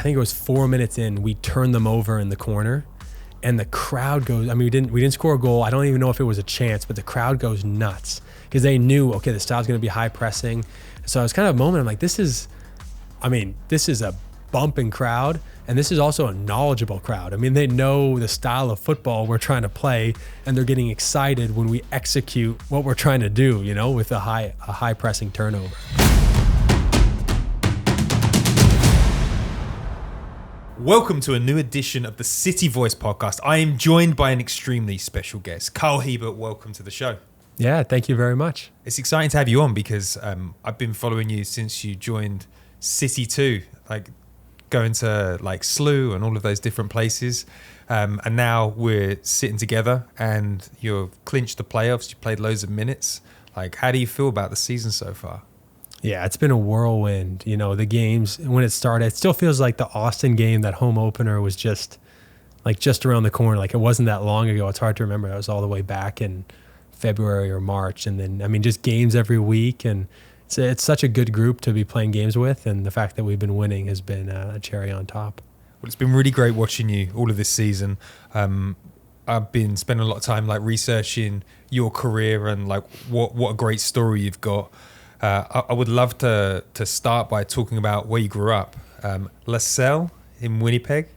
think it was 4 minutes in, we turned them over in the corner, and the crowd goes, I mean, we didn't score a goal. I don't even know if it was a chance, but the crowd goes nuts because they knew, okay, the style's going to be high pressing. So I was kind of a moment, I'm like, this is a bumping crowd, and this is also a knowledgeable crowd. I mean, they know the style of football we're trying to play, and they're getting excited when we execute what we're trying to do, with a high pressing turnover. Welcome to a new edition of the City Voice podcast. I am joined by an extremely special guest. Kyle Hiebert, welcome to the show. Yeah, thank you very much. It's exciting to have you on because I've been following you since you joined City 2, like going to like SLU and all of those different places. And now we're sitting together and you've clinched the playoffs. You played loads of minutes. Like, how do you feel about the season so far? Yeah, it's been a whirlwind. The games, when it started, it still feels like the Austin game, that home opener was just around the corner. Like, it wasn't that long ago. It's hard to remember. That was all the way back in February or March. And then, just games every week. And it's such a good group to be playing games with. And the fact that we've been winning has been a cherry on top. Well, it's been really great watching you all of this season. I've been spending a lot of time researching your career and what a great story you've got. I would love to start by talking about where you grew up. LaSalle in Winnipeg?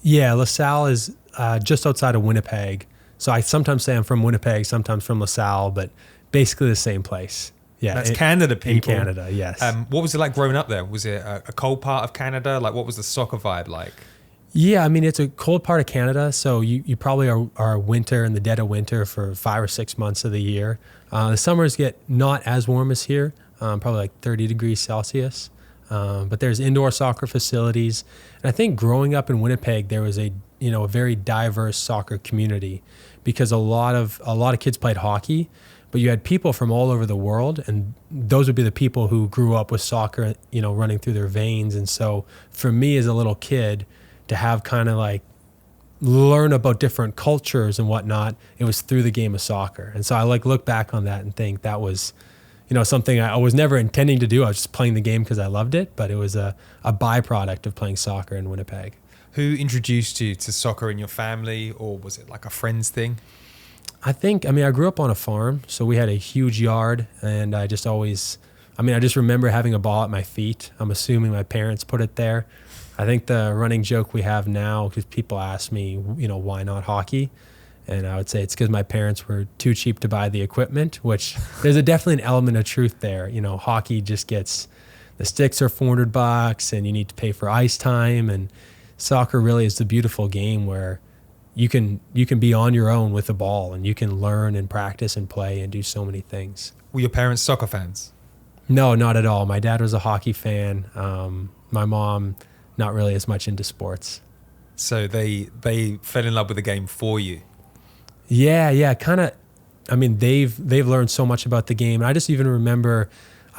Yeah, LaSalle is just outside of Winnipeg. So I sometimes say I'm from Winnipeg, sometimes from LaSalle, but basically the same place. Yeah, That's Canada, people. In Canada, yes. What was it like growing up there? Was it a cold part of Canada? What was the soccer vibe like? Yeah, it's a cold part of Canada, so you probably are winter, in the dead of winter for 5 or 6 months of the year. The summers get not as warm as here, probably 30 degrees Celsius. But there's indoor soccer facilities. And I think growing up in Winnipeg, there was a very diverse soccer community because a lot of kids played hockey, but you had people from all over the world, and those would be the people who grew up with soccer, running through their veins. And so for me as a little kid, to have kind of learn about different cultures and whatnot, it was through the game of soccer. And so I look back on that and think that was, something I was never intending to do. I was just playing the game because I loved it, but it was a byproduct of playing soccer in Winnipeg. Who introduced you to soccer in your family, or was it a friend's thing? I grew up on a farm, so we had a huge yard, and I just remember having a ball at my feet. I'm assuming my parents put it there. I think the running joke we have now, because people ask me, why not hockey? And I would say it's because my parents were too cheap to buy the equipment, which there's definitely an element of truth there. Hockey just gets, the sticks are $400 and you need to pay for ice time. And soccer really is the beautiful game where you can be on your own with the ball and you can learn and practice and play and do so many things. Were your parents soccer fans? No, not at all. My dad was a hockey fan. My mom, not really as much into sports. So they fell in love with the game for you? Yeah, kind of. They've learned so much about the game. And I just even remember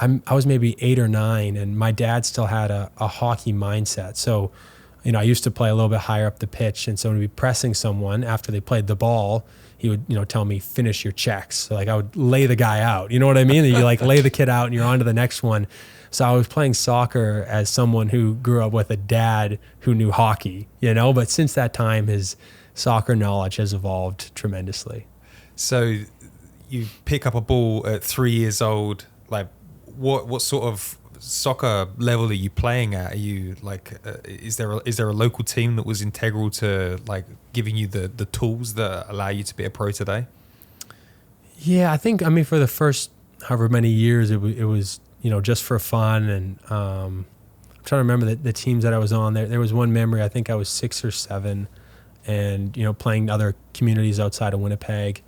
I was maybe 8 or 9, and my dad still had a hockey mindset. So, I used to play a little bit higher up the pitch, and so when we'd be pressing someone after they played the ball, he would, tell me, finish your checks. So I would lay the guy out. You know what I mean? And you lay the kid out and you're on to the next one. So I was playing soccer as someone who grew up with a dad who knew hockey, but since that time, his soccer knowledge has evolved tremendously. So you pick up a ball at 3 years old. What sort of soccer level are you playing at? Are you is there a local team that was integral to giving you the tools that allow you to be a pro today? Yeah, I think for the first however many years it was just for fun, and I'm trying to remember the teams that I was on. There was one memory, I think I was 6 or 7, and playing other communities outside of Winnipeg,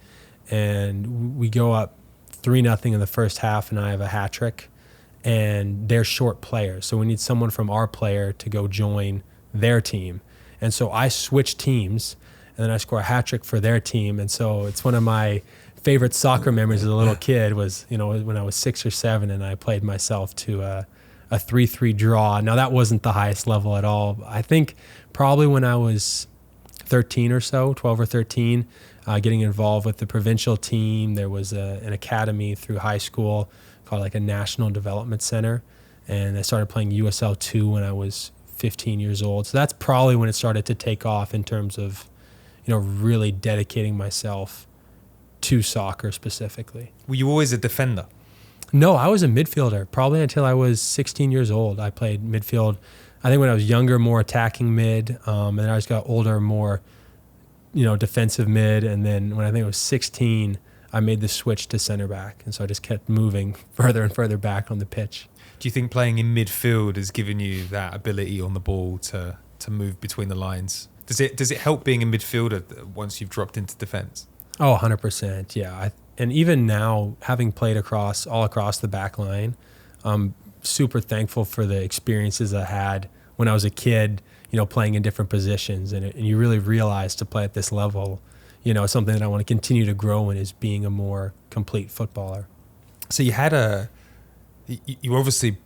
and we go up 3-0 in the first half, and I have a hat trick, and they're short players, so we need someone from our player to go join their team, and so I switch teams, and then I score a hat trick for their team, and so it's one of my favorite soccer memories as a little kid was, when I was 6 or 7 and I played myself to a 3-3 draw. Now that wasn't the highest level at all. I think probably when I was 13 or so, 12 or 13, getting involved with the provincial team. There was an academy through high school called a National Development Center. And I started playing USL 2 when I was 15 years old. So that's probably when it started to take off in terms of, really dedicating myself to soccer specifically. Were you always a defender? No, I was a midfielder probably until I was 16 years old. I played midfield. I think when I was younger, more attacking mid, and then I just got older, more, defensive mid. And then when I think I was 16, I made the switch to center back. And so I just kept moving further and further back on the pitch. Do you think playing in midfield has given you that ability on the ball to move between the lines? Does it help being a midfielder once you've dropped into defense? Oh, 100%. Yeah. And even now, having played all across the back line, I'm super thankful for the experiences I had when I was a kid, playing in different positions. And you really realize to play at this level, something that I want to continue to grow in is being a more complete footballer. So you were obviously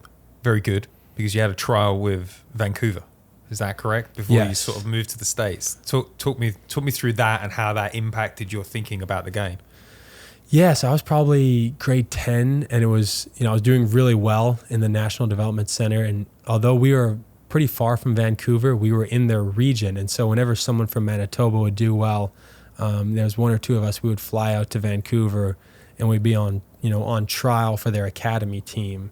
very good because you had a trial with Vancouver. Is that correct? Before Yes. you sort of moved to the States. Talk me through that and how that impacted your thinking about the game. Yes, I was probably grade 10, and it was, I was doing really well in the National Development Center. And although we were pretty far from Vancouver, we were in their region. And so whenever someone from Manitoba would do well, there was one or two of us, we would fly out to Vancouver and we'd be on trial for their academy team.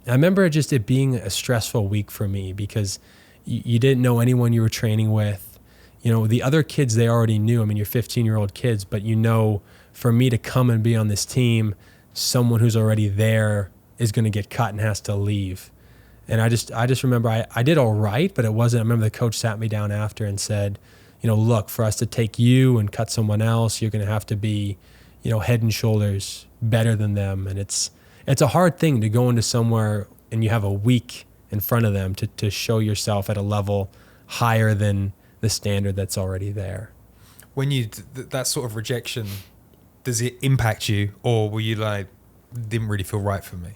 And I remember just it being a stressful week for me because you didn't know anyone you were training with. The other kids they already knew. I mean, you're 15-year-old kids, but for me to come and be on this team, someone who's already there is going to get cut and has to leave. And I just remember I did all right, but it wasn't. I remember the coach sat me down after and said, look, for us to take you and cut someone else, you're going to have to be, head and shoulders better than them. And it's a hard thing to go into somewhere and you have a week in front of them to show yourself at a level higher than the standard that's already there. When that sort of rejection, does it impact you, or were you like, didn't really feel right for me?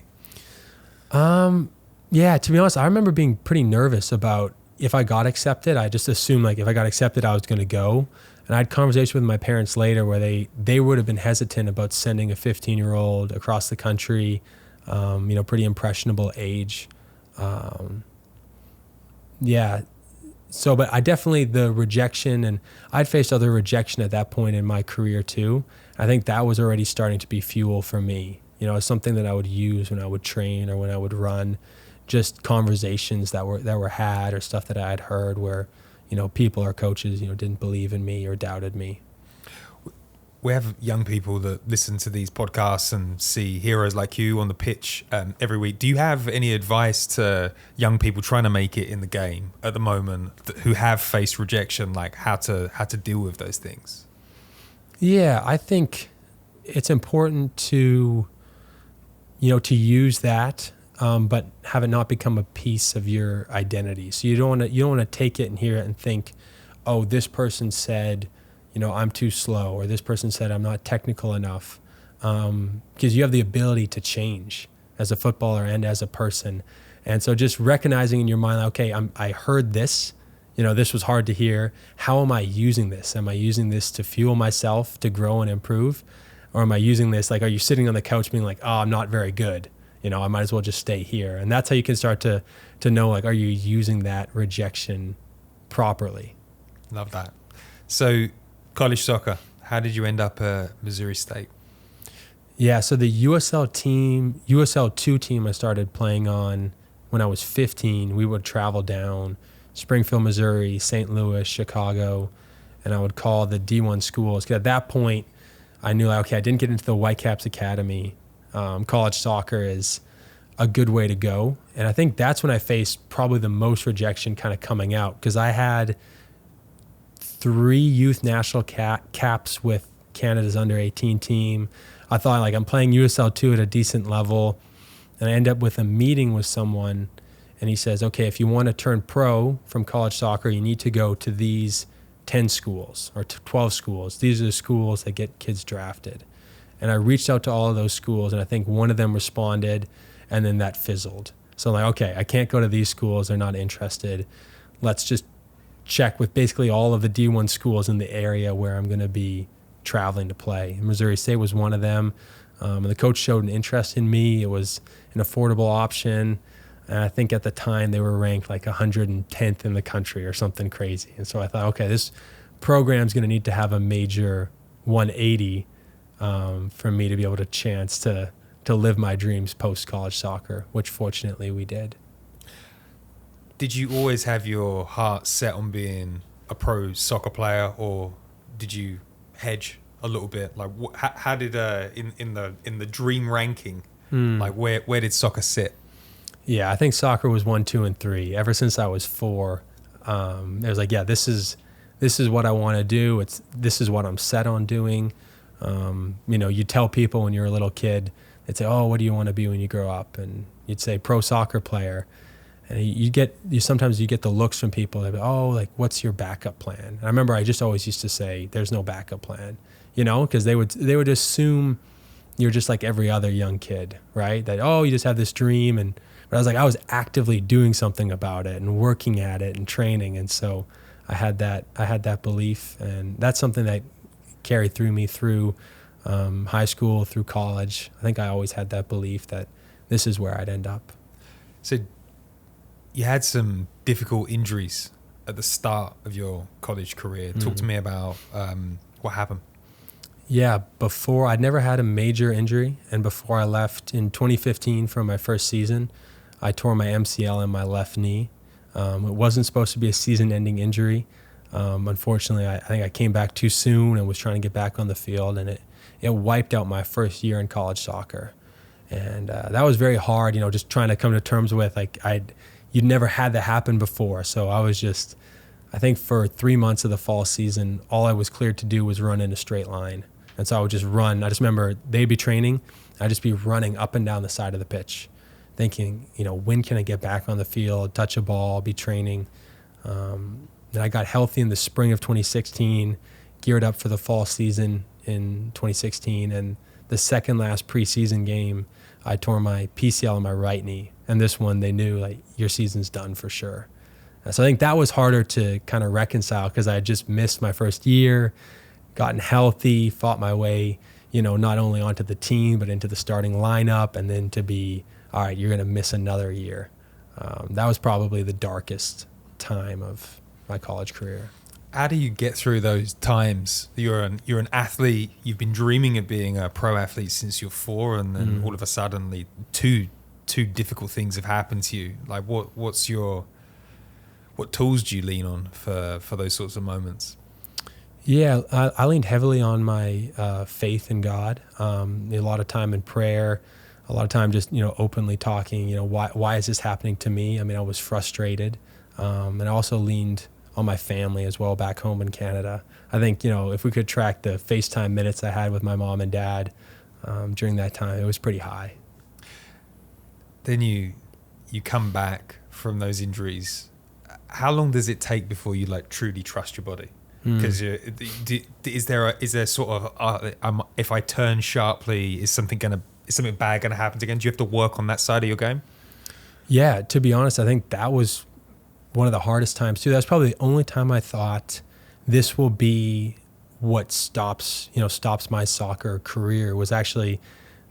Yeah, to be honest, I remember being pretty nervous about if I got accepted. I just assumed like if I got accepted, I was going to go. And I had conversations with my parents later where they would have been hesitant about sending a 15-year-old across the country, pretty impressionable age. Yeah. So, but I definitely, the rejection, and I'd faced other rejection at that point in my career too. I think that was already starting to be fuel for me. It's something that I would use when I would train or when I would run, just conversations that were had or stuff that I had heard where, people or coaches, didn't believe in me or doubted me. We have young people that listen to these podcasts and see heroes like you on the pitch every week. Do you have any advice to young people trying to make it in the game at the moment who have faced rejection, like how to deal with those things? Yeah, I think it's important to use that, but have it not become a piece of your identity. So you don't want to take it and hear it and think, oh, this person said, I'm too slow, or this person said I'm not technical enough, because you have the ability to change as a footballer and as a person. And so just recognizing in your mind, okay, I heard this, this was hard to hear. How am I using this? Am I using this to fuel myself to grow and improve? Or am I using this, like, are you sitting on the couch being like, oh, I'm not very good. I might as well just stay here. And that's how you can start to know, like, are you using that rejection properly? Love that. So college soccer, how did you end up at Missouri State? Yeah, so the USL2 team I started playing on when I was 15, we would travel down Springfield, Missouri, St. Louis, Chicago, and I would call the D1 schools. 'Cause at that point, I knew, like, okay, I didn't get into the Whitecaps Academy. College soccer is a good way to go. And I think that's when I faced probably the most rejection kind of coming out, because I had 3 youth national caps with Canada's under-18 team. I thought, like, I'm playing USL2 at a decent level, and I end up with a meeting with someone, and he says, okay, if you want to turn pro from college soccer, you need to go to these 10 schools or 12 schools. These are the schools that get kids drafted. And I reached out to all of those schools, and I think one of them responded, and then that fizzled. So I'm like, okay, I can't go to these schools. They're not interested. Let's just check with basically all of the D1 schools in the area where I'm going to be traveling to play. And Missouri State was one of them. And the coach showed an interest in me. It was an affordable option. And I think at the time they were ranked like 110th in the country or something crazy. And so I thought, okay, this program's going to need to have a major 180 for me to be able to chance to live my dreams post college soccer, which fortunately we did. Did you always have your heart set on being a pro soccer player, or did you hedge a little bit? Like, how did in the dream ranking, like where did soccer sit? Yeah, I think soccer was 1, 2, and 3. Ever since I was 4, it was like, yeah, this is what I want to do. This is what I'm set on doing. You tell people when you're a little kid, they'd say, "Oh, what do you want to be when you grow up?" And you'd say pro soccer player. And sometimes you get the looks from people. They'd be, "Oh, like, what's your backup plan?" And I remember I just always used to say, "There's no backup plan," because they would assume you're just like every other young kid, right? That, oh, you just have this dream. But I was actively doing something about it and working at it and training. And so I had that belief, and that's something that carried through high school, through college. I think I always had that belief that this is where I'd end up. So you had some difficult injuries at the start of your college career. Talk to me about what happened. Yeah, I'd never had a major injury, and before I left in 2015 for my first season, I tore my MCL in my left knee. It wasn't supposed to be a season-ending injury. Unfortunately, I think I came back too soon and was trying to get back on the field, and it wiped out my first year in college soccer. And that was very hard, just trying to come to terms with, like, you'd never had that happen before. So I think for 3 months of the fall season, all I was cleared to do was run in a straight line. And so I would just run. I just remember they'd be training. I'd just be running up and down the side of the pitch, thinking, when can I get back on the field, touch a ball, be training. Then I got healthy in the spring of 2016, geared up for the fall season in 2016. And the second last preseason game, I tore my PCL in my right knee. And this one, they knew, like, your season's done for sure. So I think that was harder to kind of reconcile because I had just missed my first year, gotten healthy, fought my way, not only onto the team, but into the starting lineup, and then to be, all right, you're going to miss another year. That was probably the darkest time of my college career. How do you get through those times? You're an athlete. You've been dreaming of being a pro athlete since you're 4, and then all of a sudden, two difficult things have happened to you. Like, what tools do you lean on for those sorts of moments? Yeah, I leaned heavily on my faith in God. A lot of time in prayer, a lot of time just openly talking. Why is this happening to me? I mean, I was frustrated, and I also leaned on my family as well back home in Canada. I think if we could track the FaceTime minutes I had with my mom and dad during that time, it was pretty high. Then you come back from those injuries. How long does it take before you truly trust your body? Because is there sort of if I turn sharply, is something bad gonna happen again? Do you have to work on that side of your game? Yeah, to be honest, I think that was one of the hardest times too. That's probably the only time I thought this will be what stops my soccer career, was actually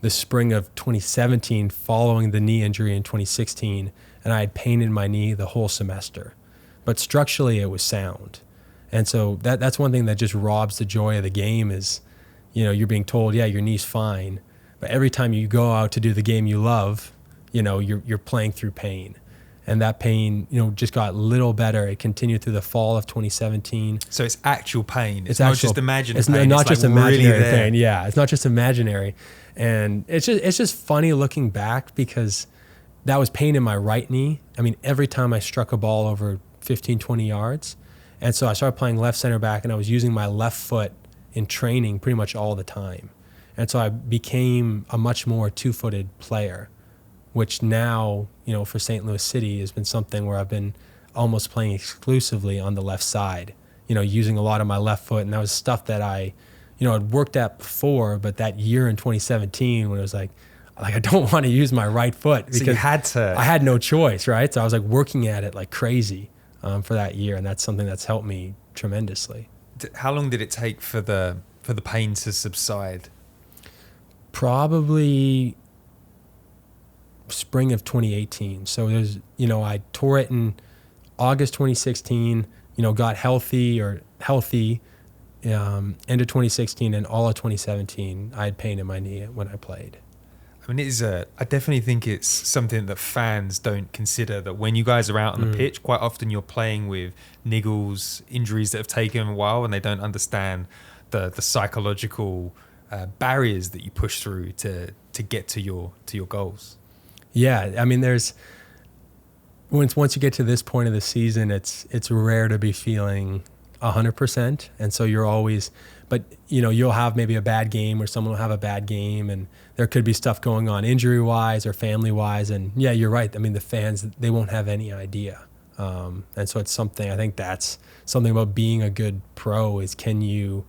the spring of 2017 following the knee injury in 2016, and I had pain in my knee the whole semester, but structurally it was sound. And so that's one thing that just robs the joy of the game is, you're being told, yeah, your knee's fine, but every time you go out to do the game you love, you're playing through pain. And that pain, just got a little better. It continued through the fall of 2017. So it's actual pain. It's not just imaginary pain. It's not just imaginary pain. Yeah, it's not just imaginary. And it's just funny looking back because that was pain in my right knee. I mean, every time I struck a ball over 15, 20 yards. And so I started playing left center back, and I was using my left foot in training pretty much all the time. And so I became a much more two-footed player, which now, for St. Louis City has been something where I've been almost playing exclusively on the left side, using a lot of my left foot. And that was stuff that I had worked at before, but that year in 2017 when it was like I don't want to use my right foot because so you had to. I had no choice, right? So I was working at it like crazy for that year, and that's something that's helped me tremendously. How long did it take for the pain to subside? Probably spring of 2018. So there's, I tore it in August 2016, got healthy, end of 2016, and all of 2017, I had pain in my knee when I played. I mean, I definitely think it's something that fans don't consider, that when you guys are out on the pitch, quite often you're playing with niggles, injuries that have taken a while, and they don't understand the psychological barriers that you push through to get to your goals. Yeah, I mean, once you get to this point of the season, it's rare to be feeling 100%, and so you're always, but you'll have maybe a bad game, or someone will have a bad game, and there could be stuff going on injury wise or family wise, and yeah, you're right. I mean, the fans, they won't have any idea, and so it's something, I think that's something about being a good pro is, can you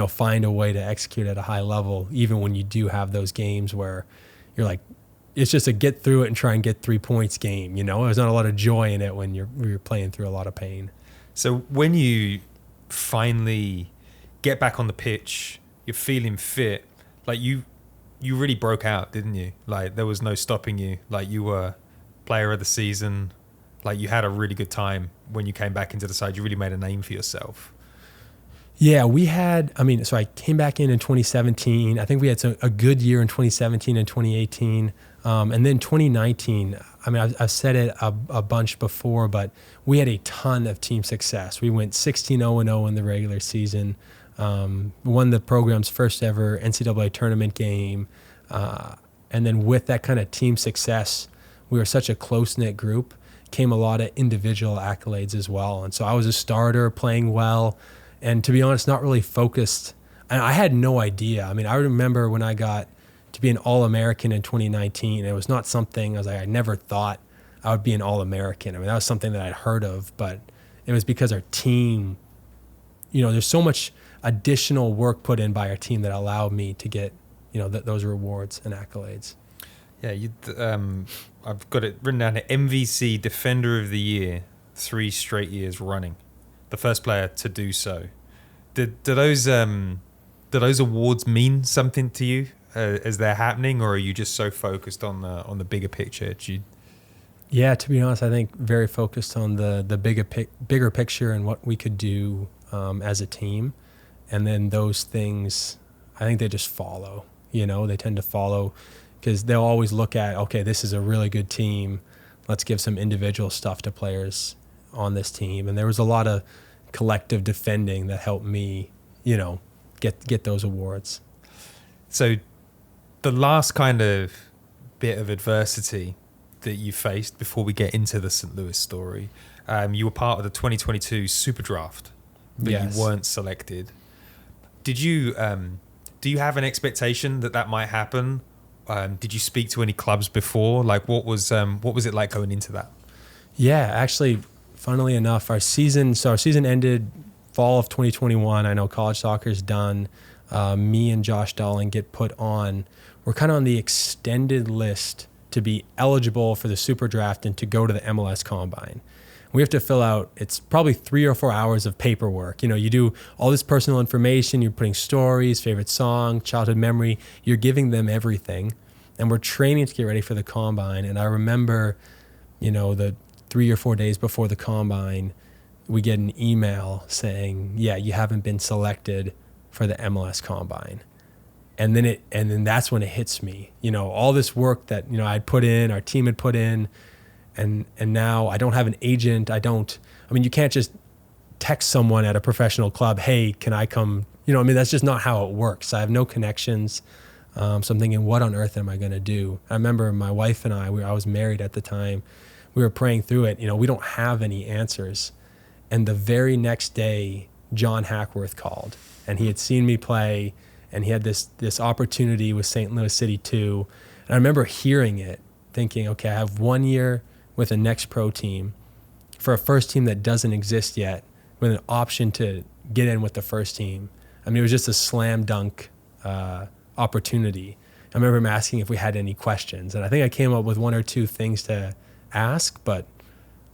find a way to execute at a high level even when you do have those games where you're like, it's just a get through it and try and get 3 points game. There's not a lot of joy in it when you're playing through a lot of pain. So when you finally get back on the pitch, you're feeling fit, like you really broke out, didn't you? Like, there was no stopping you. Like, you were player of the season. Like, you had a really good time when you came back into the side. You really made a name for yourself. Yeah, so I came back in 2017. I think we had a good year in 2017 and 2018. And then 2019, I mean, I've said it a bunch before, but we had a ton of team success. We went 16-0-0 in the regular season, won the program's first ever NCAA tournament game. And then with that kind of team success, we were such a close-knit group, came a lot of individual accolades as well. And so I was a starter playing well, and to be honest, not really focused. And I had no idea. I mean, I remember when I got to be an All-American in 2019, it was not something, I never thought I would be an All-American. I mean, that was something that I'd heard of, but it was because our team, there's so much additional work put in by our team that allowed me to get, those rewards and accolades. Yeah, I've got it written down here, MVC Defender of the Year, 3 straight years running. The first player to do so. Do those awards mean something to you as they're happening, or are you just so focused on the bigger picture? Yeah, to be honest, I think very focused on the bigger picture and what we could do as a team, and then those things, I think they just follow. They tend to follow because they'll always look at, okay, this is a really good team. Let's give some individual stuff to players on this team, and there was a lot of collective defending that helped me, get those awards. So the last kind of bit of adversity that you faced before we get into the St. Louis story, you were part of the 2022 Super Draft, but Yes. You weren't selected. Did you do you have an expectation that might happen? Did you speak to any clubs before? Like, what was it like going into that? Yeah, actually, funnily enough, our season ended fall of 2021. I know college soccer's done. Me and Josh Dahling get put on. We're kind of on the extended list to be eligible for the Super Draft and to go to the MLS Combine. We have to fill out, it's probably 3 or 4 hours of paperwork. You do all this personal information, you're putting stories, favorite song, childhood memory, you're giving them everything. And we're training to get ready for the Combine. And I remember, the 3 or 4 days before the Combine, we get an email saying, yeah, you haven't been selected for the MLS Combine. And then that's when it hits me, all this work that, I'd put in, our team had put in, and now I don't have an agent. You can't just text someone at a professional club, hey, can I come? That's just not how it works. I have no connections. So I'm thinking, what on earth am I going to do? I remember my wife and I was married at the time. We were praying through it. We don't have any answers. And the very next day, John Hackworth called, and he had seen me play, and he had this opportunity with St. Louis City 2. And I remember hearing it, thinking, okay, I have 1 year with a next pro team for a first team that doesn't exist yet, with an option to get in with the first team. It was just a slam dunk opportunity. I remember him asking if we had any questions, and I think I came up with 1 or 2 things to ask, but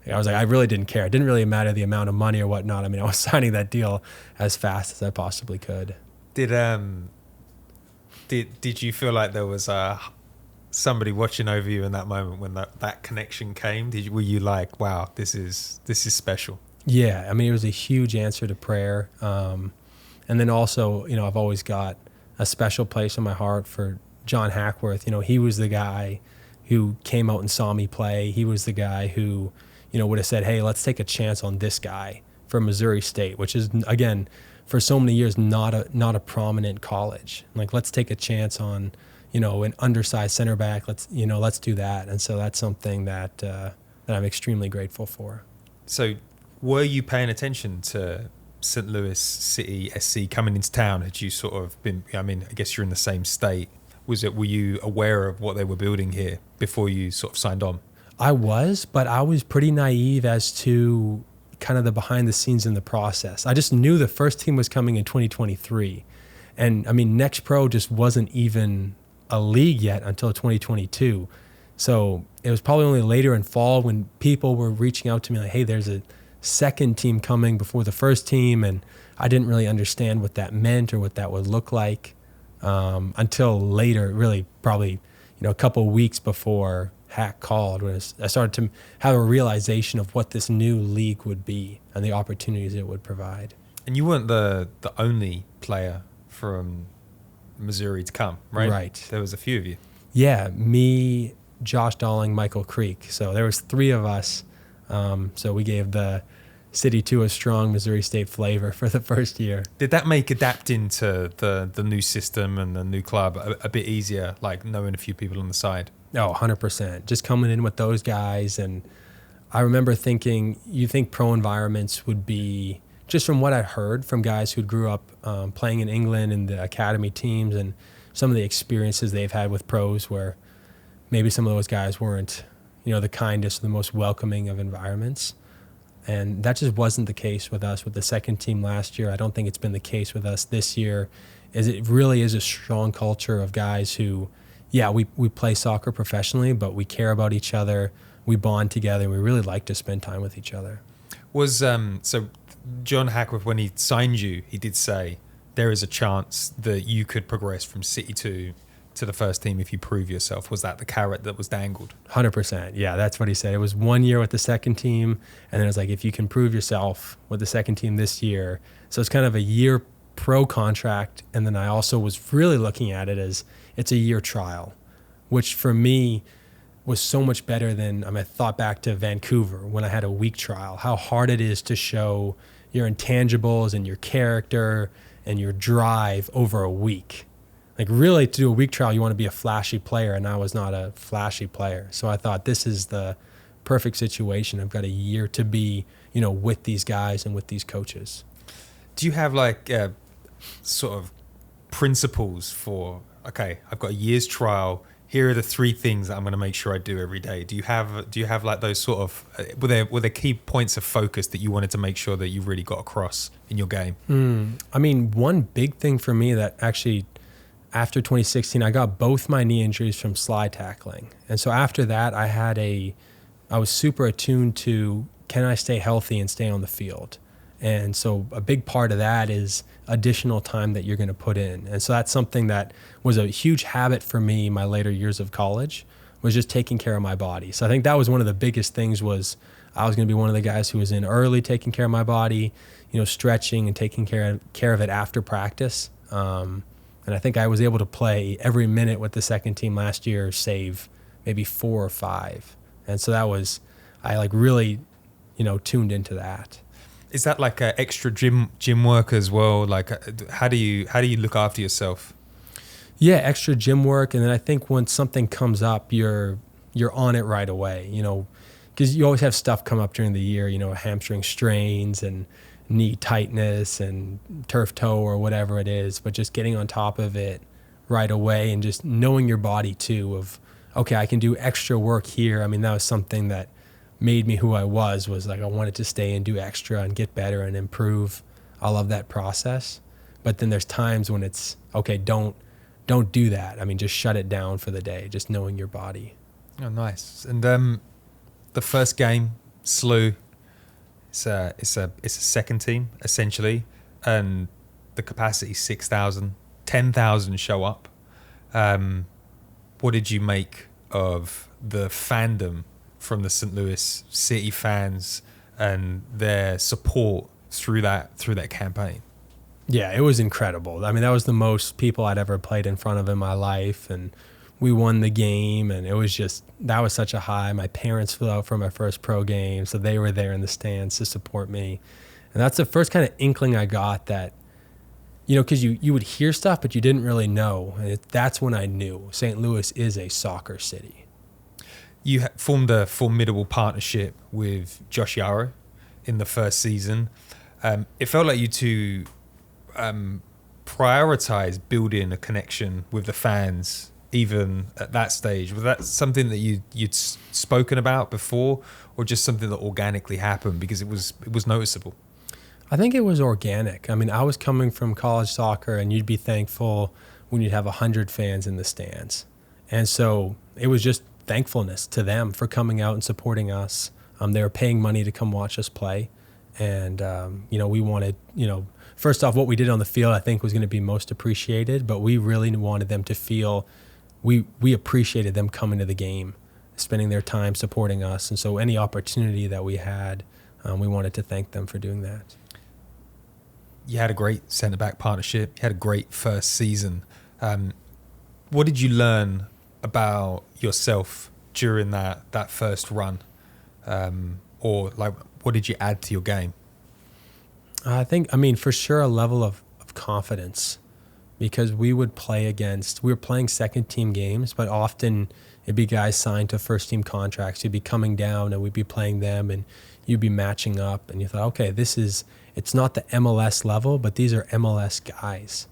I was like, I really didn't care. It didn't really matter the amount of money or whatnot. I was signing that deal as fast as I possibly could. Did you feel like there was somebody watching over you in that moment when that connection came? Were you like, wow, this is special? Yeah, I mean, it was a huge answer to prayer. And then also, I've always got a special place in my heart for John Hackworth. He was the guy who came out and saw me play. He was the guy who, would have said, hey, let's take a chance on this guy from Missouri State, which is, again, for so many years, not a prominent college. Like, let's take a chance on, an undersized center back. Let's do that. And so that's something that I'm extremely grateful for. So were you paying attention to St. Louis City SC coming into town? Had you sort of been, I guess you're in the same state. Were you aware of what they were building here before you sort of signed on? I was, but I was pretty naive as to kind of the behind the scenes in the process. I just knew the first team was coming in 2023. And Next Pro just wasn't even a league yet until 2022. So it was probably only later in fall when people were reaching out to me like, hey, there's a second team coming before the first team. And I didn't really understand what that meant or what that would look like until later, really probably, a couple of weeks before Hack called, when I started to have a realization of what this new league would be and the opportunities it would provide. And you weren't the only player from Missouri to come, right? Right. There was a few of you. Yeah, me, Josh Dalling, Michael Creek. So there was three of us. So we gave the City 2 a strong Missouri State flavor for the first year. Did that make adapting to the new system and the new club a bit easier, like knowing a few people on the side? Oh, 100%. Just coming in with those guys. And I remember thinking, you think pro environments would be, just from what I heard from guys who grew up playing in England and the academy teams and some of the experiences they've had with pros where maybe some of those guys weren't, the kindest, the most welcoming of environments. And that just wasn't the case with us with the second team last year. I don't think it's been the case with us this year. It really is a strong culture of guys who, yeah, we play soccer professionally, but we care about each other. We bond together. And we really like to spend time with each other. Was so John Hackworth, when he signed you, he did say there is a chance that you could progress from City 2 to the first team if you prove yourself. Was that the carrot that was dangled? 100%. Yeah, that's what he said. It was 1 year with the second team, and then it was like, if you can prove yourself with the second team this year. So it's kind of a year pro contract, and then I also was really looking at it as it's a year trial, which for me was so much better than, I thought back to Vancouver when I had a week trial, how hard it is to show your intangibles and your character and your drive over a week. Like, really, to do a week trial, you want to be a flashy player, and I was not a flashy player. So I thought, this is the perfect situation. I've got a year to be, with these guys and with these coaches. Do you have like sort of principles for, okay, I've got a year's trial, here are the three things that I'm going to make sure I do every day? Do you have like those sort of, were there key points of focus that you wanted to make sure that you really got across in your game? One big thing for me that actually, after 2016, I got both my knee injuries from slide tackling. And so after that, I was super attuned to, can I stay healthy and stay on the field? And so a big part of that is additional time that you're going to put in. And so that's something that was a huge habit for me in my later years of college, was just taking care of my body. So I think that was one of the biggest things, was I was going to be one of the guys who was in early, taking care of my body, stretching and taking care of it after practice. And I think I was able to play every minute with the second team last year, save maybe 4 or 5. And so I really, tuned into that. Is that like a extra gym work as well? Like, how do you look after yourself? Yeah, extra gym work. And then I think when something comes up, you're on it right away, because you always have stuff come up during the year, hamstring strains and knee tightness and turf toe or whatever it is, but just getting on top of it right away and just knowing your body too, of, okay, I can do extra work here. That was something that made me who I was like, I wanted to stay and do extra and get better and improve. I love that process. But then there's times when it's, okay, don't do that. Just shut it down for the day, just knowing your body. Oh, nice. And the first game, SLU, it's a second team essentially, and the capacity 6,000, 10,000 show up. what did you make of the fandom from the St. Louis City fans and their support through that campaign? Yeah, it was incredible. I mean, that was the most people I'd ever played in front of in my life, and we won the game, and it was just, that was such a high. My parents flew out for my first pro game, so they were there in the stands to support me. And that's the first kind of inkling I got that, because you would hear stuff, but you didn't really know. And that's when I knew St. Louis is a soccer city. You formed a formidable partnership with Josh Yarrow in the first season. It felt like you two prioritized building a connection with the fans even at that stage. Was that something that you'd spoken about before, or just something that organically happened because it was noticeable? I think it was organic. I mean, I was coming from college soccer, and you'd be thankful when you'd have 100 fans in the stands. And so it was just thankfulness to them for coming out and supporting us. They were paying money to come watch us play. And, we wanted, first off, what we did on the field, I think, was going to be most appreciated, but we really wanted them to feel we appreciated them coming to the game, spending their time supporting us. And so any opportunity that we had, we wanted to thank them for doing that. You had a great centre-back partnership. You had a great first season. What did you learn about yourself during that first run? Or what did you add to your game? For sure a level of confidence, because we were playing second team games, but often it'd be guys signed to first team contracts. You'd be coming down and we'd be playing them, and you'd be matching up, and you thought, okay, it's not the MLS level, but these are MLS guys.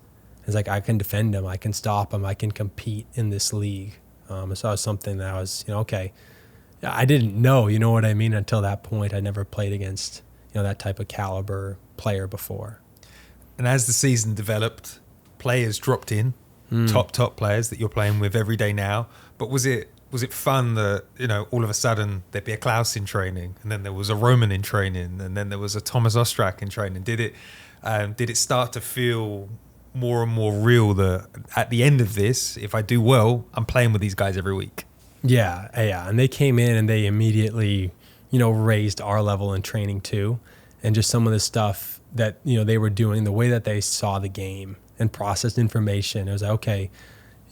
It's like, I can defend them, I can stop them, I can compete in this league. So it was something that I was, okay. I didn't know, you know what I mean, until that point. I never played against, that type of caliber player before. And as the season developed, players dropped in, top players that you're playing with every day now. But was it fun that, all of a sudden there'd be a Klaus in training, and then there was a Roman in training, and then there was a Thomas Ostrak in training? Did it start to feel more and more real that at the end of this, if I do well, I'm playing with these guys every week? Yeah. And they came in and they immediately, raised our level in training too. And just some of the stuff that, they were doing, the way that they saw the game and processed information. It was like, okay,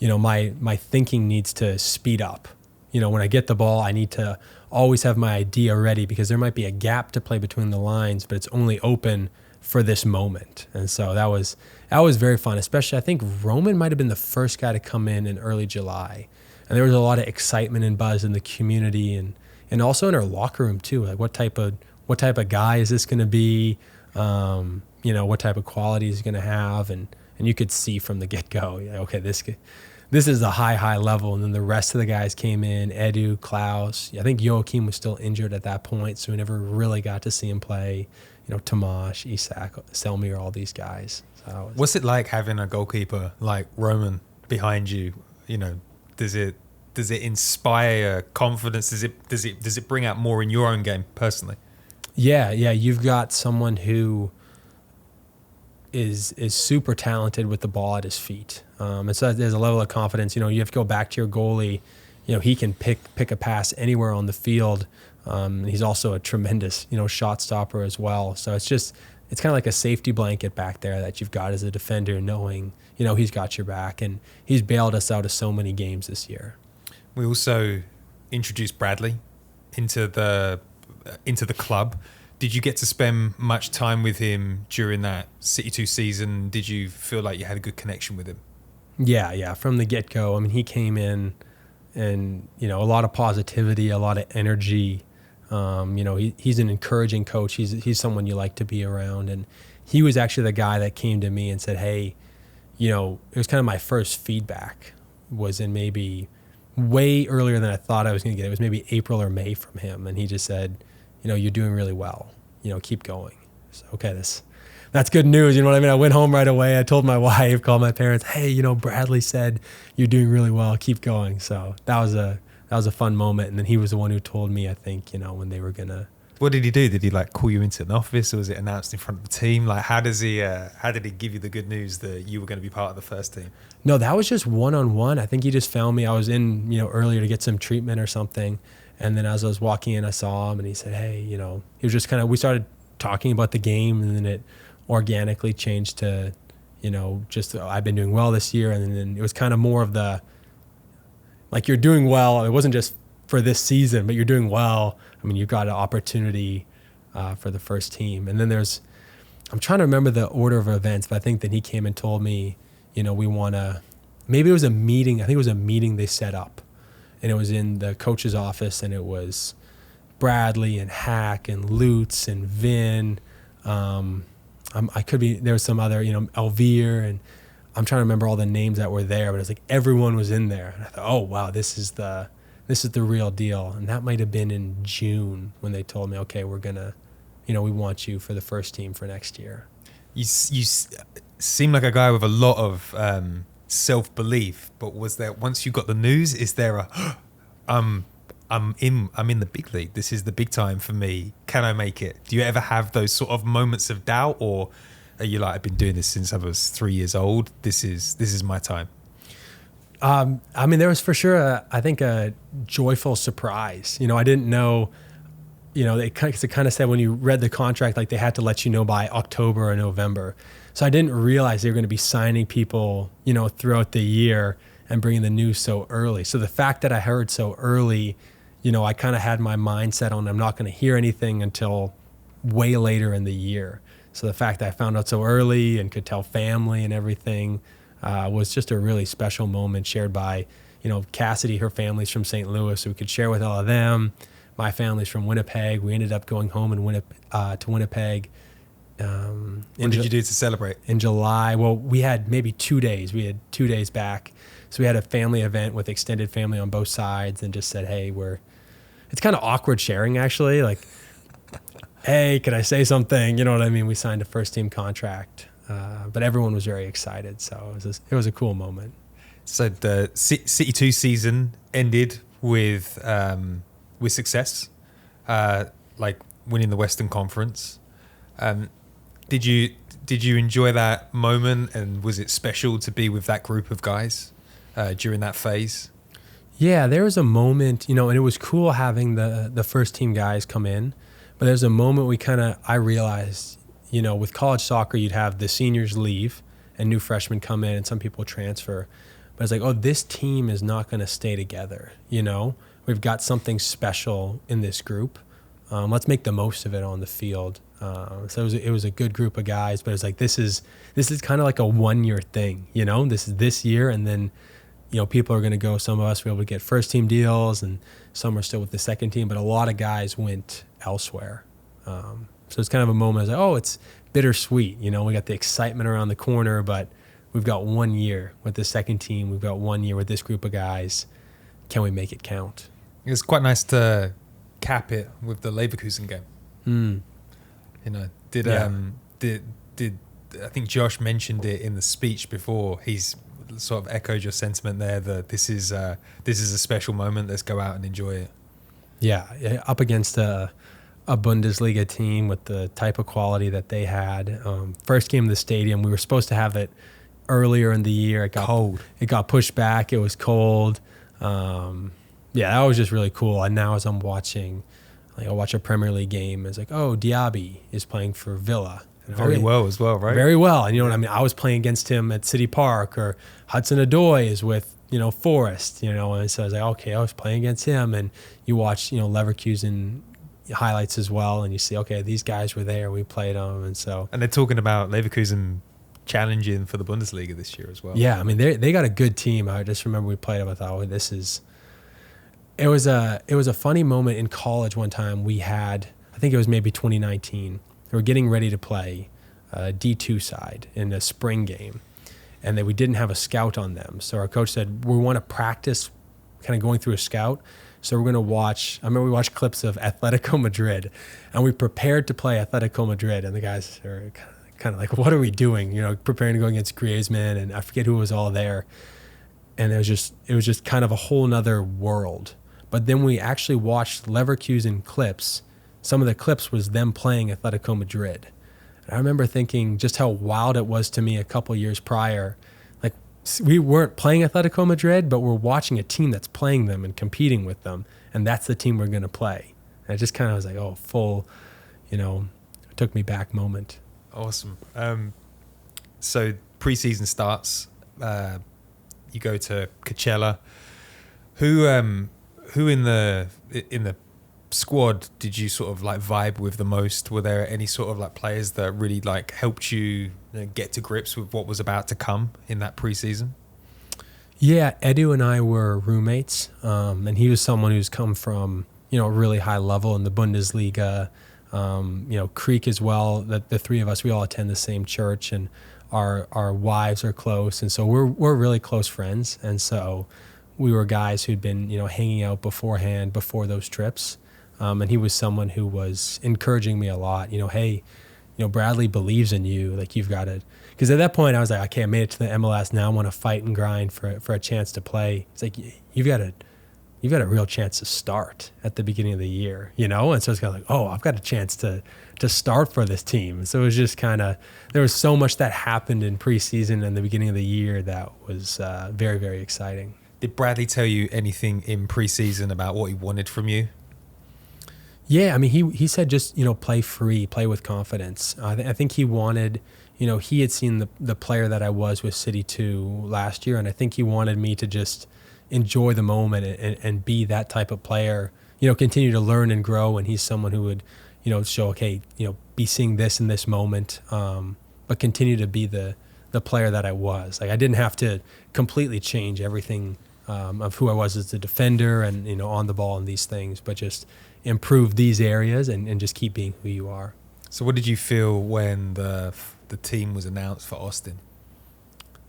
my thinking needs to speed up. When I get the ball, I need to always have my idea ready, because there might be a gap to play between the lines, but it's only open for this moment. And so that was very fun. Especially, I think Roman might have been the first guy to come in early July. And there was a lot of excitement and buzz in the community, and also in our locker room too. Like, what type of guy is this going to be? What type of quality is he going to have? And you could see from the get-go, okay, this is a high level. And then the rest of the guys came in, Edu, Klaus. I think Joachim was still injured at that point, so we never really got to see him play. Tomas, Isak, Selmir, all these guys. So what's it like having a goalkeeper like Roman behind you? Does it inspire confidence? Does it bring out more in your own game personally? Yeah. You've got someone who is super talented with the ball at his feet. And so there's a level of confidence. You have to go back to your goalie. He can pick a pass anywhere on the field. He's also a tremendous, shot stopper as well. So it's kind of like a safety blanket back there that you've got as a defender, knowing, he's got your back, and he's bailed us out of so many games this year. We also introduced Bradley into the club. Did you get to spend much time with him during that City 2 season? Did you feel like you had a good connection with him? Yeah. From the get-go, he came in and, a lot of positivity, a lot of energy. He's an encouraging coach. He's someone you like to be around. And he was actually the guy that came to me and said, hey, it was kind of my first feedback was in maybe way earlier than I thought I was going to get. It was maybe April or May from him. And he just said, you're doing really well. Keep going. So, okay, that's good news. You know what I mean? I went home right away. I told my wife, called my parents, hey, Bradley said you're doing really well. Keep going. So that was a fun moment. And then he was the one who told me, I think, when they were going to What did he do? Did he like call you into an office, or was it announced in front of the team? Like, how did he give you the good news that you were going to be part of the first team? No, that was just one-on-one. I think he just found me. I was in, earlier to get some treatment or something. And then as I was walking in, I saw him and he said, hey, he was just we started talking about the game, and then it organically changed to, just I've been doing well this year. And then it was kind of more of the, like, you're doing well. It wasn't just for this season, but you're doing well. I mean, you've got an opportunity for the first team. And then I'm trying to remember the order of events, but I think then he came and told me, we want to, maybe it was a meeting. I think it was a meeting they set up, and it was in the coach's office, and it was Bradley and Hack and Lutz and Vin. I could be, there was some other, Elvire, and I'm trying to remember all the names that were there, but it's like everyone was in there. And I thought, oh wow, this is the real deal. And that might have been in June when they told me, okay, we're gonna, we want you for the first team for next year. You seem like a guy with a lot of self-belief, but was there, once you got the news, is there a I'm in the big league, this is the big time for me, can I make it? Do you ever have those sort of moments of doubt, or are you like, I've been doing this since I was 3 years old, this is my time? I mean, there was for sure a joyful surprise. I didn't know, it kind of said when you read the contract, like they had to let you know by October or November. So I didn't realize they were going to be signing people, throughout the year and bringing the news so early. So the fact that I heard so early, I kind of had my mindset on I'm not going to hear anything until way later in the year. So the fact that I found out so early and could tell family and everything was just a really special moment shared by, Cassidy, her family's from St. Louis, so we could share with all of them. My family's from Winnipeg. We ended up going home to Winnipeg. What did you do to celebrate? In July. Well, we had maybe 2 days. We had 2 days back. So we had a family event with extended family on both sides and just said, hey, it's kind of awkward sharing actually. Like, hey, can I say something? You know what I mean? We signed a first team contract, but everyone was very excited. So it was a cool moment. So the City 2 season ended with success, like winning the Western Conference. Did you enjoy that moment, and was it special to be with that group of guys during that phase? Yeah, there was a moment, and it was cool having the first team guys come in, but there's a moment I realized, with college soccer, you'd have the seniors leave and new freshmen come in and some people transfer. But it's like, oh, this team is not going to stay together. We've got something special in this group. Let's make the most of it on the field. So it was a good group of guys, but it's like, this is kind of like a 1 year thing, this is this year. And then, people are going to go, some of us were able to get first team deals and some are still with the second team, but a lot of guys went elsewhere. So it's kind of a moment, like, oh, it's bittersweet. We got the excitement around the corner, but we've got 1 year with the second team. We've got 1 year with this group of guys. Can we make it count? It was quite nice to cap it with the Leverkusen game. Did I think Josh mentioned it in the speech before. He's sort of echoed your sentiment there that this is a special moment. Let's go out and enjoy it. Yeah, up against a Bundesliga team with the type of quality that they had. First game of the stadium, we were supposed to have it earlier in the year. It got cold. It got pushed back. It was cold. That was just really cool. And now as I'm watching, I watch a Premier League game, it's like, oh, Diaby is playing for Villa. Very well as well, right? Very well. And you know what I mean? I was playing against him at City Park, or Hudson Odoi is with, Forest, and so I was like, okay, I was playing against him. And you watch, Leverkusen highlights as well, and you see, okay, these guys were there, we played them. And they're talking about Leverkusen challenging for the Bundesliga this year as well. Yeah, I mean, they got a good team. I just remember we played them. I thought, oh, it was a funny moment in college. One time we had, I think it was maybe 2019, we were getting ready to play D2 side in a spring game, and we didn't have a scout on them. So our coach said, we want to practice kind of going through a scout. So we're going to watch, I remember we watched clips of Atletico Madrid, and we prepared to play Atletico Madrid, and the guys are kind of like, what are we doing? Preparing to go against Griezmann, and I forget who was all there. And it was just kind of a whole nother world. But then we actually watched Leverkusen clips some of the clips was them playing Atletico Madrid. And I remember thinking just how wild it was to me a couple years prior. Like, we weren't playing Atletico Madrid, but we're watching a team that's playing them and competing with them, and that's the team we're going to play. And I just kind of was like, oh, full, it took me back moment. Awesome. So preseason starts. You go to Coachella. Who in the squad did you sort of like vibe with the most? Were there any sort of like players that really like helped you get to grips with what was about to come in that preseason? Yeah, Edu and I were roommates, and he was someone who's come from a really high level in the Bundesliga. Creek as well. The three of us, we all attend the same church, and our wives are close, and so we're really close friends. And so we were guys who'd been hanging out beforehand before those trips. And he was someone who was encouraging me a lot. Hey, Bradley believes in you. Like, you've got to, because at that point I was like, okay, I made it to the MLS. Now I want to fight and grind for a chance to play. It's like, you've got a real chance to start at the beginning of the year, And so it's kind of like, oh, I've got a chance to start for this team. So it was just kind of, there was so much that happened in preseason and the beginning of the year that was very, very exciting. Did Bradley tell you anything in preseason about what he wanted from you? Yeah, I mean, he said just, play free, play with confidence. I think he wanted, he had seen the player that I was with City 2 last year, and I think he wanted me to just enjoy the moment and be that type of player, continue to learn and grow. And he's someone who would, show, okay, be seeing this in this moment, but continue to be the player that I was. Like, I didn't have to completely change everything of who I was as a defender and, on the ball and these things, but just improve these areas and just keep being who you are. So what did you feel when the team was announced for Austin?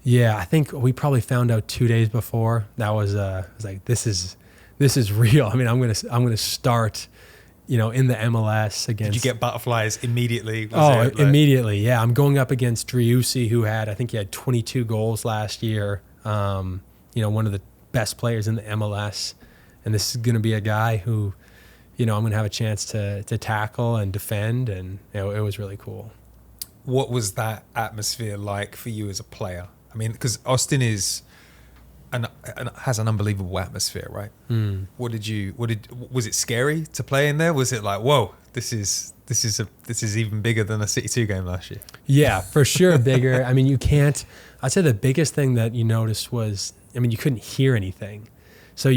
Yeah, I think we probably found out 2 days before. That was I was like, this is real. I mean, I'm gonna start, in the MLS against. Did you get butterflies immediately? Immediately. Yeah, I'm going up against Driussi, who I think he had 22 goals last year. One of the best players in the MLS, and this is gonna be a guy who, I'm gonna have a chance to tackle and defend, and it was really cool. What was that atmosphere like for you as a player? I mean, because Austin is has an unbelievable atmosphere, right? Mm. Was it scary to play in there? Was it like, whoa, this is even bigger than a City 2 game last year? Yeah, for sure, bigger. I mean, I'd say the biggest thing that you noticed was, you couldn't hear anything. So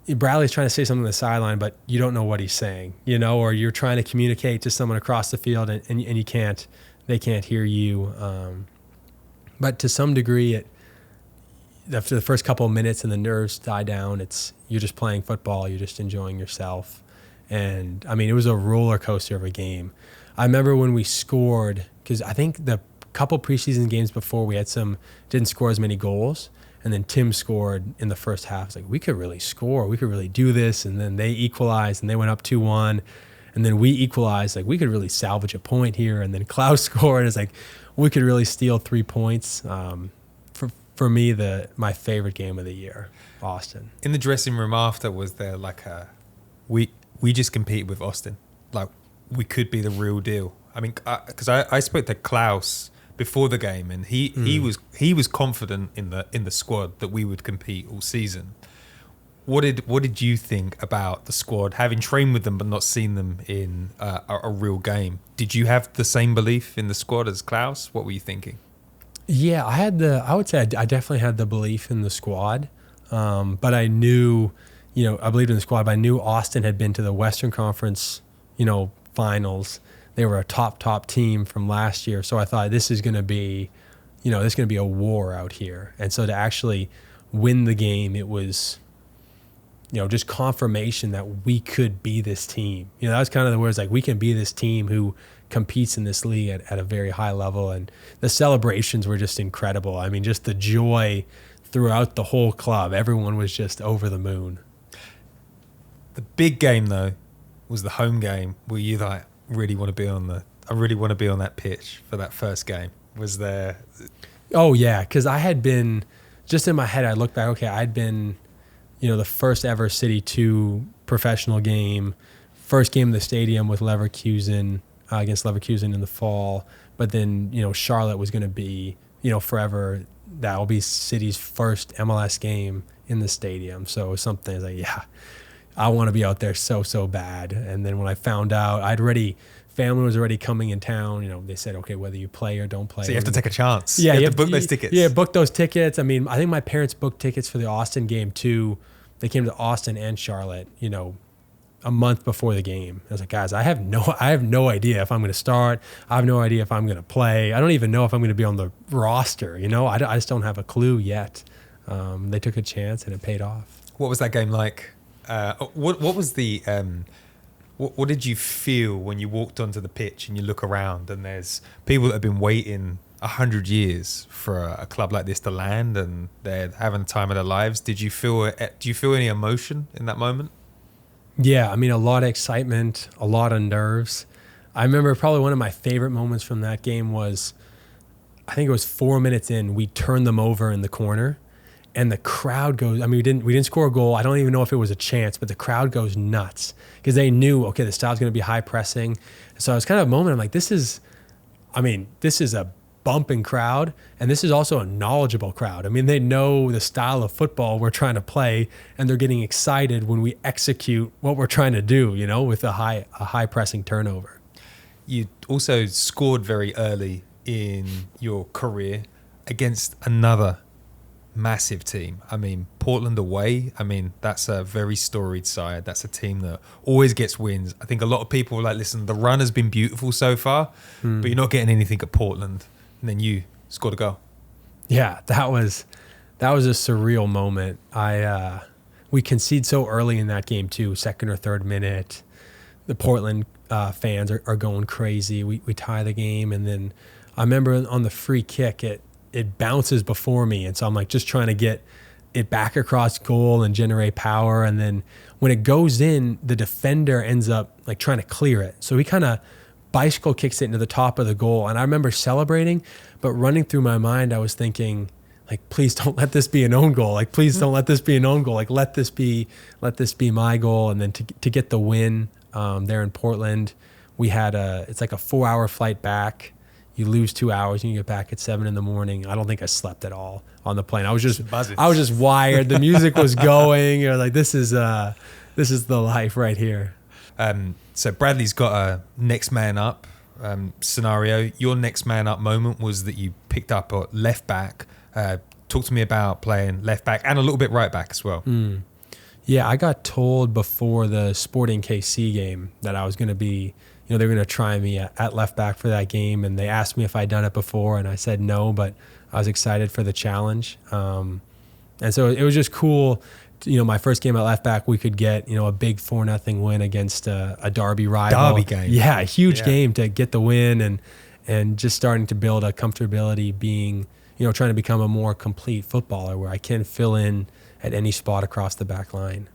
Bradley's trying to say something on the sideline, but you don't know what he's saying, or you're trying to communicate to someone across the field and you can't, they can't hear you. But to some degree, after the first couple of minutes and the nerves die down, you're just playing football. You're just enjoying yourself. And it was a roller coaster of a game. I remember when we scored, because I think the couple preseason games before we didn't score as many goals. And then Tim scored in the first half. It's like, we could really score. We could really do this. And then they equalized and they went up 2-1. And then we equalized. Like, we could really salvage a point here. And then Klaus scored. It's like, we could really steal 3 points. For me, my favorite game of the year, Austin. In the dressing room after, was there like we just competed with Austin. Like, we could be the real deal. I mean, because I spoke to Klaus before the game, and he was confident in the squad that we would compete all season. What did you think about the squad, having trained with them but not seen them in a real game? Did you have the same belief in the squad as Klaus? What were you thinking? Yeah, I would say I definitely had the belief in the squad, but I knew, I believed in the squad, but I knew Austin had been to the Western Conference, finals. They were a top team from last year. So I thought, this is going to be, a war out here. And so to actually win the game, it was, just confirmation that we could be this team. That was kind of the words, like, we can be this team who competes in this league at a very high level. And the celebrations were just incredible. I mean, just the joy throughout the whole club. Everyone was just over the moon. The big game, though, was the home game where you like, I really want to be on that pitch for that first game. Was there? Oh yeah, because I had been, just in my head, I looked back. Okay, I'd been, the first ever City 2 professional game, first game of the stadium with Leverkusen against Leverkusen in the fall. But then, Charlotte was going to be, forever. That will be City's first MLS game in the stadium. So it was something like, yeah, I want to be out there so bad. And then when I found out, family was already coming in town. They said, okay, whether you play or don't play. So you have to take a chance. Yeah, you have to book those tickets. Yeah, book those tickets. I mean, I think my parents booked tickets for the Austin game too. They came to Austin and Charlotte, a month before the game. I was like, guys, I have no idea if I'm going to start. I have no idea if I'm going to play. I don't even know if I'm going to be on the roster. I just don't have a clue yet. They took a chance and it paid off. What was that game like? What was the what did you feel when you walked onto the pitch and you look around and there's people that have been waiting 100 years for a club like this to land and they're having the time of their lives? Do you feel any emotion in that moment? Yeah, I mean, a lot of excitement, a lot of nerves. I remember probably one of my favorite moments from that game was, I think it was 4 minutes in, we turned them over in the corner. And the crowd goes, I mean, we didn't score a goal. I don't even know if it was a chance, but the crowd goes nuts because they knew, okay, the style's going to be high pressing. So it was kind of a moment. I'm like, this is a bumping crowd. And this is also a knowledgeable crowd. I mean, they know the style of football we're trying to play and they're getting excited when we execute what we're trying to do, with a high pressing turnover. You also scored very early in your career against another massive team. I mean, Portland away, that's a very storied side. That's a team that always gets wins. I think a lot of people are like, listen, the run has been beautiful so far, but you're not getting anything at Portland. And then you scored a goal. Yeah, that was a surreal moment. We concede so early in that game too, second or third minute. The Portland fans are going crazy. We tie the game, and then I remember on the free kick, it bounces before me. And so I'm like just trying to get it back across goal and generate power. And then when it goes in, the defender ends up like trying to clear it. So he kind of bicycle kicks it into the top of the goal. And I remember celebrating, but running through my mind, I was thinking like, please don't let this be an own goal. Like, please don't let this be an own goal. Like, let this be my goal. And then to get the win there in Portland, we had it's like a 4-hour flight back. You lose 2 hours and you get back at 7 a.m. I don't think I slept at all on the plane. I was just wired. The music was going. You're like, this is the life right here. So Bradley's got a next man up scenario. Your next man up moment was that you picked up a left back. Talk to me about playing left back and a little bit right back as well. Yeah, I got told before the Sporting KC game that I was going to be, they were going to try me at left back for that game. And they asked me if I'd done it before. And I said no, but I was excited for the challenge. And so it was just cool. My first game at left back, we could get, a big 4-0 win against a Derby rival. Derby game. Yeah, a huge game to get the win and just starting to build a comfortability being, trying to become a more complete footballer where I can fill in at any spot across the back line.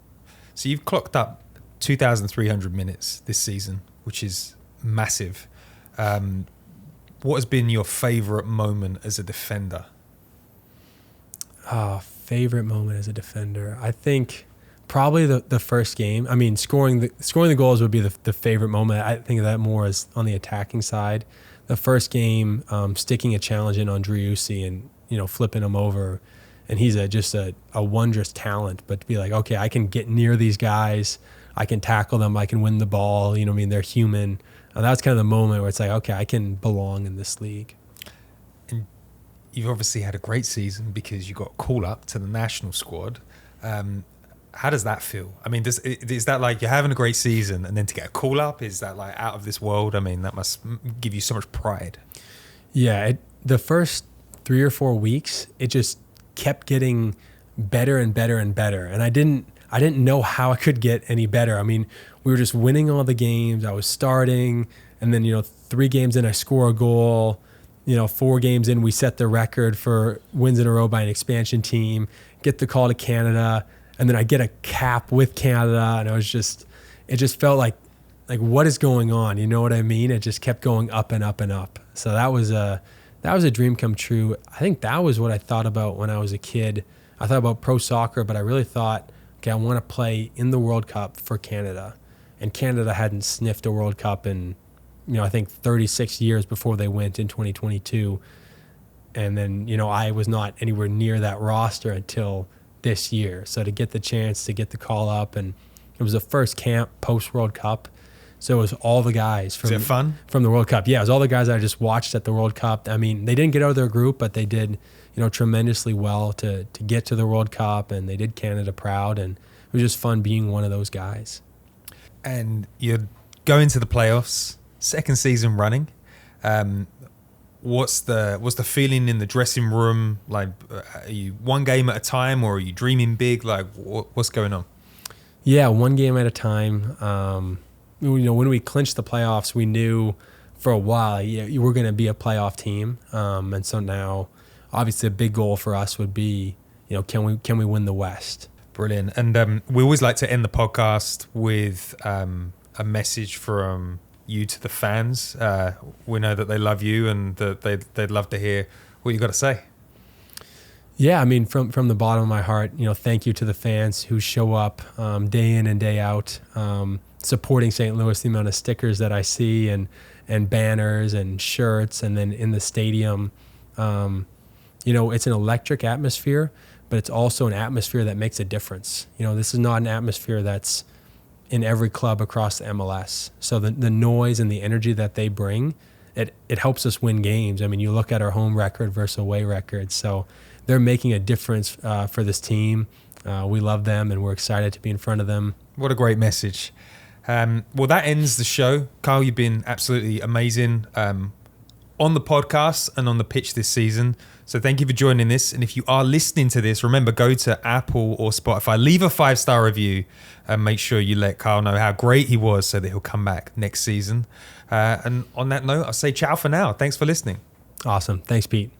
So you've clocked up 2,300 minutes this season, which is massive. What has been your favorite moment as a defender? Favorite moment as a defender. I think probably the first game. I mean, scoring the goals would be the favorite moment. I think of that more as on the attacking side. The first game, sticking a challenge in on Driussi and, flipping him over. And he's just a wondrous talent. But to be like, okay, I can get near these guys. I can tackle them. I can win the ball. They're human. That's kind of the moment where it's like, okay, I can belong in this league. And you've obviously had a great season because you got called up to the national squad. How does that feel? I mean, is that like you're having a great season and then to get a call up, is that like out of this world? I mean, that must give you so much pride. Yeah, the first 3 or 4 weeks, it just kept getting better and better and better. And I didn't know how I could get any better. I mean, we were just winning all the games. I was starting, and then 3 games in, I score a goal. 4 games in, we set the record for wins in a row by an expansion team. Get the call to Canada, and then I get a cap with Canada, and it just felt like what is going on? You know what I mean? It just kept going up and up and up. So that was a dream come true. I think that was what I thought about when I was a kid. I thought about pro soccer, but I really thought, okay, I want to play in the World Cup for Canada. and Canada hadn't sniffed a World Cup in, I think 36 years before they went in 2022. And then, I was not anywhere near that roster until this year. So to get the chance to get the call up, and it was the first camp post World Cup. So it was all the guys from, Is it fun? From the World Cup. Yeah, it was all the guys I just watched at the World Cup. I mean, they didn't get out of their group, but they did, tremendously well to get to the World Cup, and they did Canada proud. And it was just fun being one of those guys. And you're going to the playoffs, second season running. What's the feeling in the dressing room? Like, are you one game at a time, or are you dreaming big? Like, what's going on? Yeah, one game at a time. When we clinched the playoffs, we knew for a while you were going to be a playoff team, and so now, obviously, a big goal for us would be, can we win the West? Brilliant. And we always like to end the podcast with a message from you to the fans. We know that they love you, and that they'd love to hear what you got to say. Yeah, I mean, from the bottom of my heart, thank you to the fans who show up day in and day out, supporting St. Louis. The amount of stickers that I see, and banners and shirts, and then in the stadium, it's an electric atmosphere, but it's also an atmosphere that makes a difference. This is not an atmosphere that's in every club across the MLS. So the noise and the energy that they bring, it helps us win games. I mean, you look at our home record versus away record. So they're making a difference for this team. We love them, and we're excited to be in front of them. What a great message. Well, that ends the show. Kyle, you've been absolutely amazing on the podcast and on the pitch this season. So thank you for joining this. And if you are listening to this, remember, go to Apple or Spotify, leave a 5-star review, and make sure you let Kyle know how great he was so that he'll come back next season. And on that note, I'll say ciao for now. Thanks for listening. Awesome. Thanks, Pete.